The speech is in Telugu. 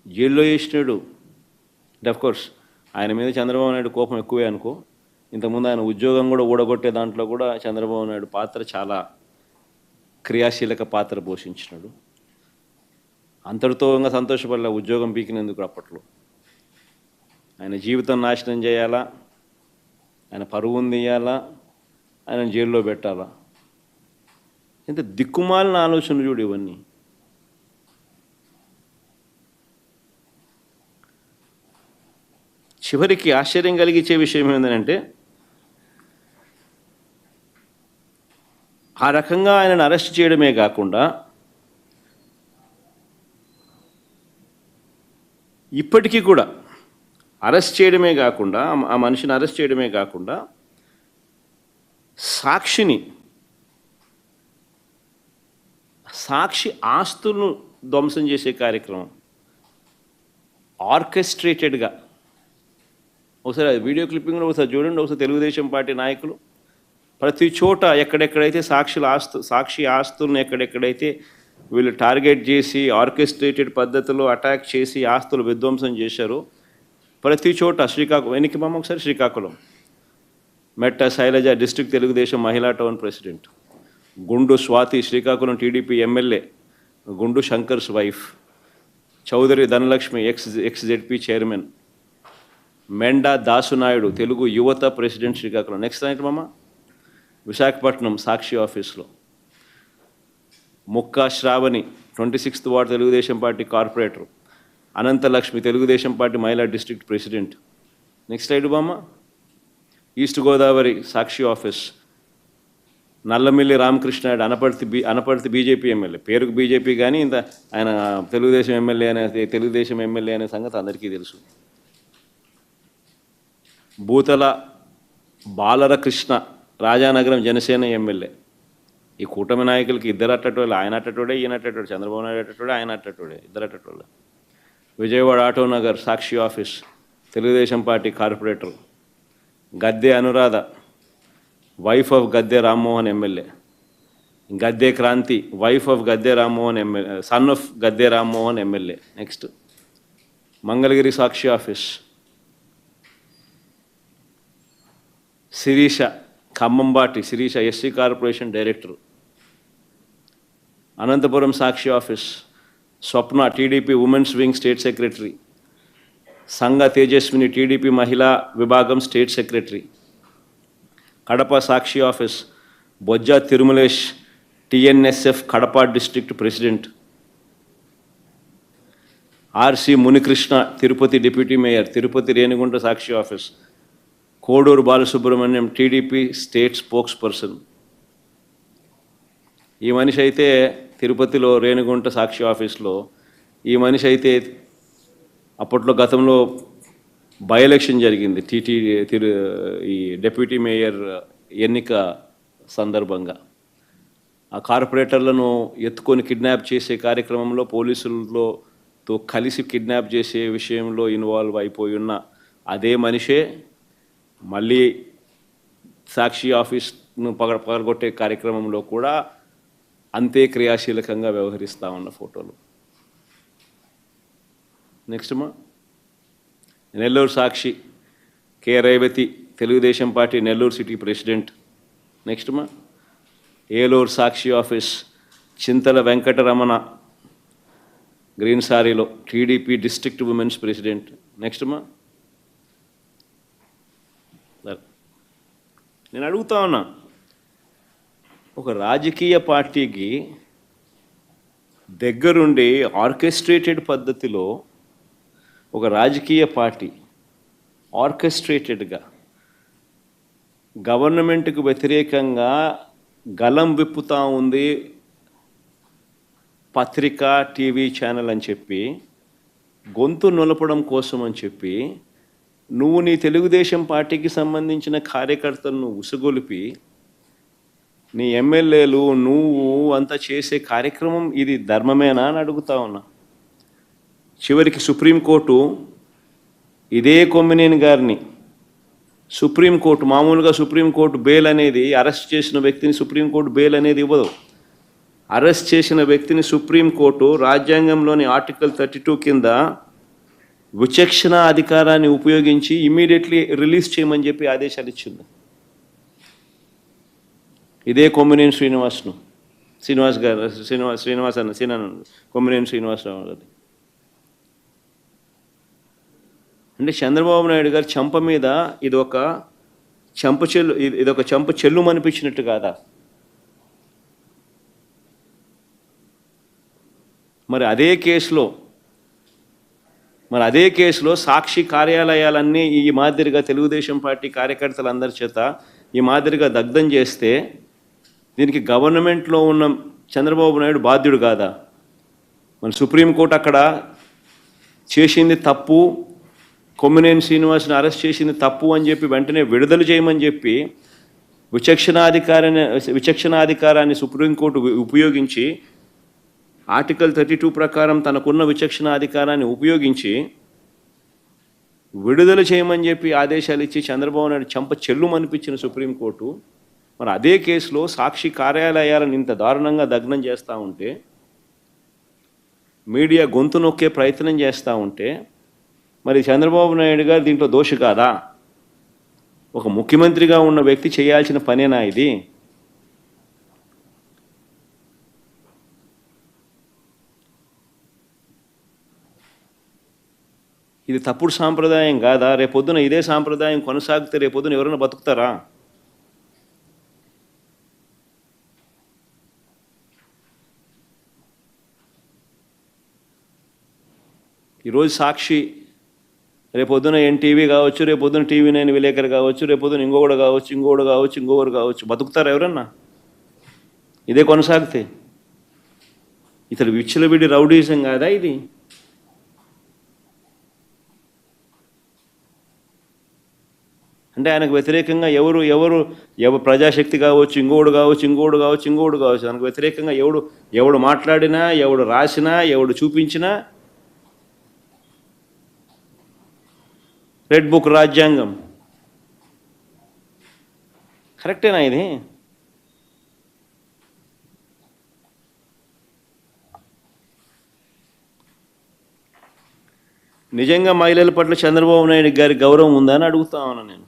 జైల్లో వేసినాడు. అంటే కోర్స్ ఆయన మీద చంద్రబాబు నాయుడు కోపం ఎక్కువే అనుకో. ఇంతకుముందు ఆయన ఉద్యోగం కూడా ఊడగొట్టే దాంట్లో కూడా చంద్రబాబు నాయుడు పాత్ర చాలా క్రియాశీలక పాత్ర పోషించినాడు. అంతటితో ఇంకా సంతోషపడలే ఉద్యోగం పీకినందుకు. అప్పట్లో ఆయన జీవితం నాశనం చేయాలా, ఆయన పరువును తీయాలా, ఆయన జైల్లో పెట్టాలా. ఇంత దిక్కుమాలిన ఆలోచనలు చూడు ఇవన్నీ. చివరికి ఆశ్చర్యం కలిగించే విషయం ఏంటంటే ఆ రకంగా ఆయనను అరెస్ట్ చేయడమే కాకుండా ఇప్పటికీ కూడా అరెస్ట్ చేయడమే కాకుండా ఆ మనిషిని అరెస్ట్ చేయడమే కాకుండా సాక్షి ఆస్తులను ధ్వంసం చేసే కార్యక్రమం ఆర్కెస్ట్రేటెడ్గా. ఒకసారి అది వీడియో క్లిప్పింగ్లో ఒకసారి చూడండి. ఒకసారి తెలుగుదేశం పార్టీ నాయకులు ప్రతి చోట ఎక్కడెక్కడైతే సాక్షి ఆస్తులను ఎక్కడెక్కడైతే వీళ్ళు టార్గెట్ చేసి ఆర్కెస్ట్రేటెడ్ పద్ధతిలో అటాక్ చేసి ఆస్తులు విధ్వంసం చేశారు, ప్రతి చోట శ్రీకాకుళం వెనక్కి ఒకసారి శ్రీకాకుళం మెట్ట శైలజ డిస్ట్రిక్ట్ తెలుగుదేశం మహిళా టౌన్ ప్రెసిడెంట్, గుండు Swathi Srikakulam TDP MLA, Gundu Shankar's wife, Chowdary Dhanalakshmi ex ZP chairman, Menda Dasunaidu Telugu Yuvatha president Srikakulam. Next night Visakhapatnam Sakshi ఆఫీస్లో Mukka Sravani 26th ward Telugu Desam party corporator, Ananthalakshmi Telugu Desam party మహిళా district president. Next side east Godavari Sakshi office Nallamilli Ramakrishnayudu Anaparthi BJP MLA, పేరుకు బీజేపీ కానీ ఇంత ఆయన తెలుగుదేశం ఎమ్మెల్యే అనే సంగతి అందరికీ తెలుసు. భూతల బాలర కృష్ణ రాజానగరం జనసేన ఎమ్మెల్యే. ఈ కూటమి నాయకులకి ఇద్దరు అట్టటోళ్ళు, ఆయన అట్టటోడే ఈయన అట్టటోడు, చంద్రబాబు నాయుడు అట్టటోడే ఆయన అట్టటోడే, ఇద్దరు అట్టటోళ్ళు. Vijayawada Autonagar Sakshi office Telugu Desam party corporator Gadde Anuradha wife of Gadde Rammohan MLA, Gadde Kranthi wife of Gadde Rammohan MLA, son of Gadde Rammohan MLA. Next Mangalagiri Sakshi office Sirisha Khammambati Sirisha SC corporation director. Anantapuram Sakshi office Swapna TDP women's wing state secretary, Sangha Tejaswini TDP మహిళా విభాగం state secretary. Kadapa Sakshi office Bojja Tirumalesh TNSF Kadapa district president. RC Munikrishna Tirupati deputy mayor Tirupati Renigunta Sakshi office. Koduru Balasubrahmanyam TDP state spokesperson. ఈ మనిషి అయితే తిరుపతిలో రేణిగుంట సాక్షి ఆఫీస్లో ఈ మనిషి అయితే అప్పట్లో గతంలో బై ఎలక్షన్ జరిగింది ఈ డిప్యూటీ మేయర్ ఎన్నిక సందర్భంగా. ఆ కార్పొరేటర్లను ఎత్తుకొని కిడ్నాప్ చేసే కార్యక్రమంలో పోలీసులతో కలిసి కిడ్నాప్ చేసే విషయంలో ఇన్వాల్వ్ అయిపోయి ఉన్న అదే మనిషే మళ్ళీ సాక్షి ఆఫీస్ను పగలగొట్టే కార్యక్రమంలో కూడా అంతే క్రియాశీలకంగా వ్యవహరిస్తూ ఉన్న ఫోటోలు. Next Nellore Sakshi K Revathi Telugu Desam party Nellore city president. Next Eluru Sakshi office Chintala Venkataramana green సారీలో TDP district women's president. Next నేను అడుగుతా ఉన్నా, ఒక రాజకీయ పార్టీకి దగ్గరుండి ఆర్కెస్ట్రేటెడ్ పద్ధతిలో ఒక రాజకీయ పార్టీ ఆర్కెస్ట్రేటెడ్గా గవర్నమెంట్కు వ్యతిరేకంగా గలం విప్పుతూ ఉంది పత్రిక టీవీ ఛానల్ అని చెప్పి, గొంతు నులపడం కోసం అని చెప్పి నువ్వు నీ తెలుగుదేశం పార్టీకి సంబంధించిన కార్యకర్తలను ఉసుగొలిపి నీ ఎమ్మెల్యేలు నువ్వు అంతా చేసే కార్యక్రమం ఇది ధర్మమేనా అని అడుగుతా ఉన్నా. చివరికి సుప్రీంకోర్టు ఇదే కొమ్మినేని గారిని మామూలుగా సుప్రీంకోర్టు బెయిల్ అనేది అరెస్ట్ చేసిన వ్యక్తిని సుప్రీంకోర్టు బెయిల్ అనేది ఇవ్వదు. అరెస్ట్ చేసిన వ్యక్తిని సుప్రీంకోర్టు రాజ్యాంగంలోని ఆర్టికల్ 32 కింద విచక్షణ అధికారాన్ని ఉపయోగించి ఇమ్మీడియట్లీ రిలీజ్ చేయమని చెప్పి ఆదేశాలు ఇచ్చింది. ఇదే కొమ్మినేని కొమ్మినేని శ్రీనివాసరావు గారు. అంటే చంద్రబాబు నాయుడు గారు చెంప మీద ఇదొక చెంప చెల్లు అనిపించినట్టు కాదా? మరి అదే కేసులో సాక్షి కార్యాలయాలన్నీ ఈ మాదిరిగా తెలుగుదేశం పార్టీ కార్యకర్తలందరి చేత ఈ మాదిరిగా దగ్ధం చేస్తే దీనికి గవర్నమెంట్లో ఉన్న చంద్రబాబు నాయుడు బాధ్యుడు కాదా? మన సుప్రీంకోర్టు అక్కడ చేసింది తప్పు, కొమ్మినేని శ్రీనివాస్ని అరెస్ట్ చేసింది తప్పు అని చెప్పి వెంటనే విడుదల చేయమని చెప్పి విచక్షణాధికారాన్ని సుప్రీంకోర్టు ఉపయోగించి ఆర్టికల్ 32 ప్రకారం తనకున్న విచక్షణాధికారాన్ని ఉపయోగించి విడుదల చేయమని చెప్పి ఆదేశాలు ఇచ్చి చంద్రబాబు నాయుడు చెంప చెల్లుమనిపించిన సుప్రీంకోర్టు మరి అదే కేసులో సాక్షి కార్యాలయాలను ఇంత దారుణంగా దగ్నం చేస్తూ ఉంటే, మీడియా గొంతు నొక్కే ప్రయత్నం చేస్తూ ఉంటే మరి చంద్రబాబు నాయుడు గారు దీంట్లో దోషి కాదా? ఒక ముఖ్యమంత్రిగా ఉన్న వ్యక్తి చేయాల్సిన పనేనా ఇది? ఇది తప్పుడు సాంప్రదాయం కాదా? రేపొద్దున ఇదే సాంప్రదాయం కొనసాగితే రేపొద్దున ఎవరైనా బతుకుతారా? ఈరోజు సాక్షి, రేపొద్దున ఎన్టీవీ కావచ్చు, రేపొద్దున TV9 విలేకరు కావచ్చు, రేపొద్దున ఇంకొకడు కావచ్చు, ఇంకొకరు కావచ్చు, బతుకుతారా ఎవరన్నా ఇదే కొనసాగితే? ఇతడు విచ్చలవిడి రౌడీజం కాదా ఇది? అంటే ఆయనకు వ్యతిరేకంగా ఎవరు ప్రజాశక్తి కావచ్చు, ఇంకోడు కావచ్చు, ఆయనకు వ్యతిరేకంగా ఎవడు మాట్లాడినా, ఎవడు రాసినా, ఎవడు చూపించినా రెడ్ బుక్ రాజ్యాంగం కరెక్టేనా ఇది? నిజంగా మహిళల పట్ల చంద్రబాబు నాయుడు గారి గౌరవం ఉందా అని అడుగుతా ఉన్నా నేను.